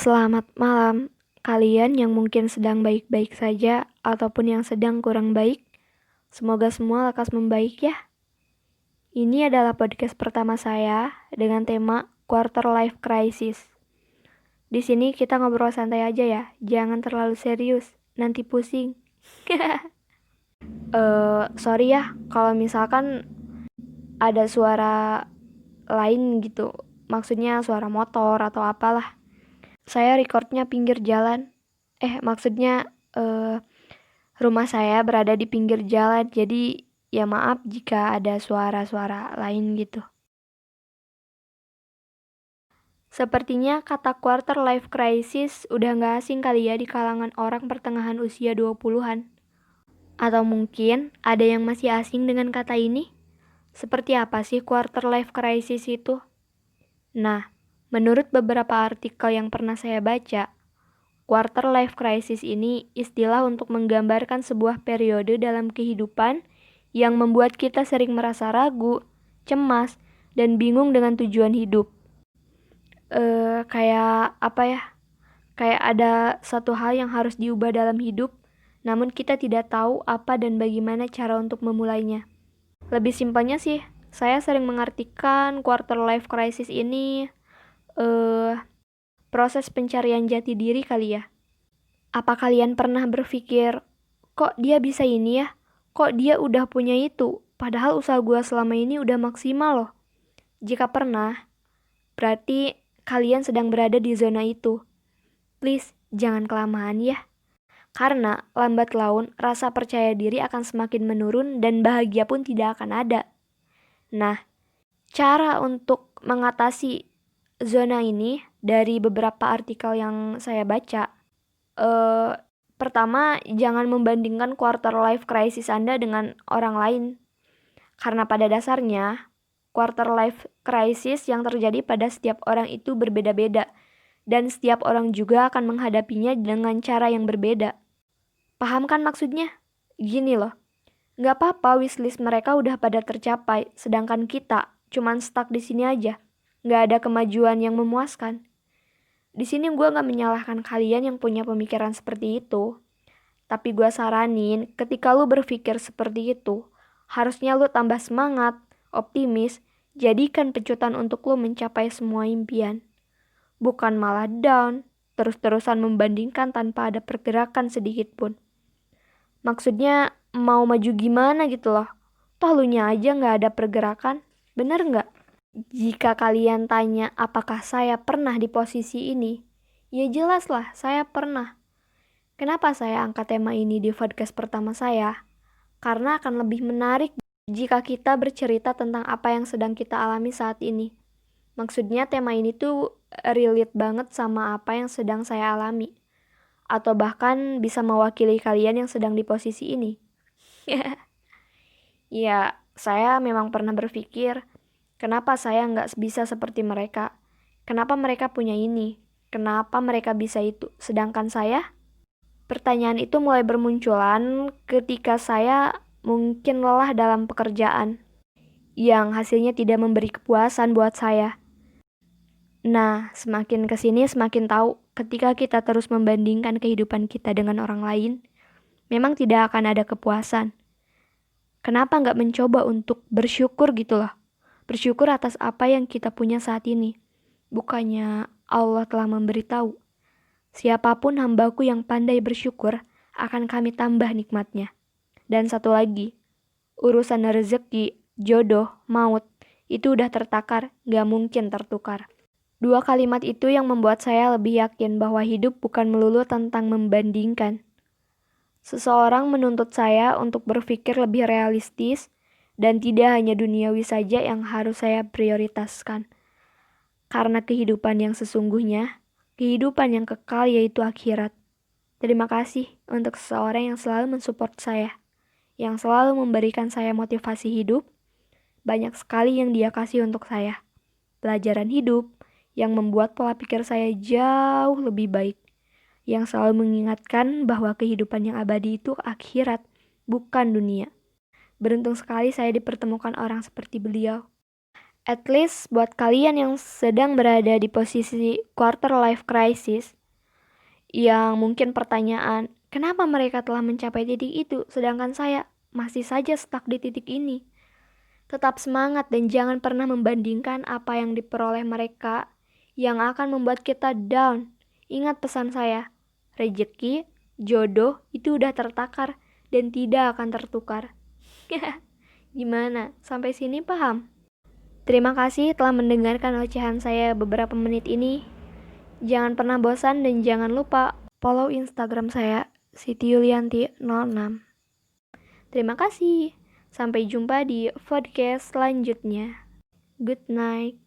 Selamat malam, kalian yang mungkin sedang baik-baik saja ataupun yang sedang kurang baik. Semoga semua lekas membaik ya. Ini adalah podcast pertama saya dengan tema Quarter Life Crisis. Di sini kita ngobrol santai aja ya, jangan terlalu serius, nanti pusing. Sorry ya, kalau misalkan ada suara lain gitu, maksudnya suara motor atau apalah. Saya recordnya pinggir jalan. Maksudnya rumah saya berada di pinggir jalan, jadi ya maaf jika ada suara-suara lain gitu. Sepertinya kata quarter life crisis udah gak asing kali ya di kalangan orang pertengahan usia 20-an. Atau mungkin ada yang masih asing dengan kata ini? Seperti apa sih quarter life crisis itu? Nah, menurut beberapa artikel yang pernah saya baca, quarter life crisis ini istilah untuk menggambarkan sebuah periode dalam kehidupan yang membuat kita sering merasa ragu, cemas, dan bingung dengan tujuan hidup. Kayak apa ya? Kayak ada satu hal yang harus diubah dalam hidup, namun kita tidak tahu apa dan bagaimana cara untuk memulainya. Lebih simpelnya sih, saya sering mengartikan quarter life crisis ini proses pencarian jati diri kali ya. Apa kalian pernah berpikir, kok dia bisa ini ya? Kok dia udah punya itu? Padahal usaha gue selama ini udah maksimal loh. Jika pernah, berarti kalian sedang berada di zona itu. Please, jangan kelamaan ya. Karena lambat laun rasa percaya diri akan semakin menurun dan bahagia pun tidak akan ada. Nah, cara untuk mengatasi zona ini dari beberapa artikel yang saya baca, pertama, jangan membandingkan quarter life crisis Anda dengan orang lain. Karena pada dasarnya, quarter life crisis yang terjadi pada setiap orang itu berbeda-beda. Dan setiap orang juga akan menghadapinya dengan cara yang berbeda. Paham kan maksudnya? Gini loh, gak apa-apa wishlist mereka udah pada tercapai, sedangkan kita cuman stuck di sini aja. Gak ada kemajuan yang memuaskan. Di sini gue gak menyalahkan kalian yang punya pemikiran seperti itu. Tapi gue saranin, ketika lu berpikir seperti itu, harusnya lu tambah semangat, optimis, jadikan pecutan untuk lu mencapai semua impian. Bukan malah down, terus-terusan membandingkan tanpa ada pergerakan sedikit pun. Maksudnya, mau maju gimana gitu loh. Toh lunya aja gak ada pergerakan, bener gak? Jika kalian tanya apakah saya pernah di posisi ini, ya jelas lah saya pernah. Kenapa saya angkat tema ini di podcast pertama saya? Karena akan lebih menarik jika kita bercerita tentang apa yang sedang kita alami saat ini. Maksudnya tema ini tuh relate banget sama apa yang sedang saya alami. Atau bahkan bisa mewakili kalian yang sedang di posisi ini. Ya, saya memang pernah berpikir, kenapa saya nggak bisa seperti mereka? Kenapa mereka punya ini? Kenapa mereka bisa itu? Sedangkan saya? Pertanyaan itu mulai bermunculan ketika saya mungkin lelah dalam pekerjaan yang hasilnya tidak memberi kepuasan buat saya. Nah, semakin kesini semakin tahu ketika kita terus membandingkan kehidupan kita dengan orang lain, memang tidak akan ada kepuasan. Kenapa nggak mencoba untuk bersyukur gitu loh? Bersyukur atas apa yang kita punya saat ini. Bukannya Allah telah memberitahu, siapapun hambaku yang pandai bersyukur, akan kami tambah nikmatnya. Dan satu lagi, urusan rezeki, jodoh, maut, itu udah tertakar, gak mungkin tertukar. Dua kalimat itu yang membuat saya lebih yakin bahwa hidup bukan melulu tentang membandingkan. Seseorang menuntut saya untuk berpikir lebih realistis, dan tidak hanya duniawi saja yang harus saya prioritaskan. Karena kehidupan yang sesungguhnya, kehidupan yang kekal yaitu akhirat. Terima kasih untuk seseorang yang selalu mensupport saya, yang selalu memberikan saya motivasi hidup. Banyak sekali yang dia kasih untuk saya. Pelajaran hidup yang membuat pola pikir saya jauh lebih baik. Yang selalu mengingatkan bahwa kehidupan yang abadi itu akhirat, bukan dunia. Beruntung sekali saya dipertemukan orang seperti beliau. At least buat kalian yang sedang berada di posisi quarter life crisis, yang mungkin pertanyaan, kenapa mereka telah mencapai titik itu sedangkan saya masih saja stuck di titik ini? Tetap semangat dan jangan pernah membandingkan apa yang diperoleh mereka yang akan membuat kita down. Ingat pesan saya, rejeki, jodoh itu udah tertakar dan tidak akan tertukar. Gimana? Sampai sini paham? Terima kasih telah mendengarkan ocehan saya beberapa menit ini. Jangan pernah bosan dan jangan lupa follow Instagram saya, sitiyulianti06. Terima kasih. Sampai jumpa di podcast selanjutnya. Good night.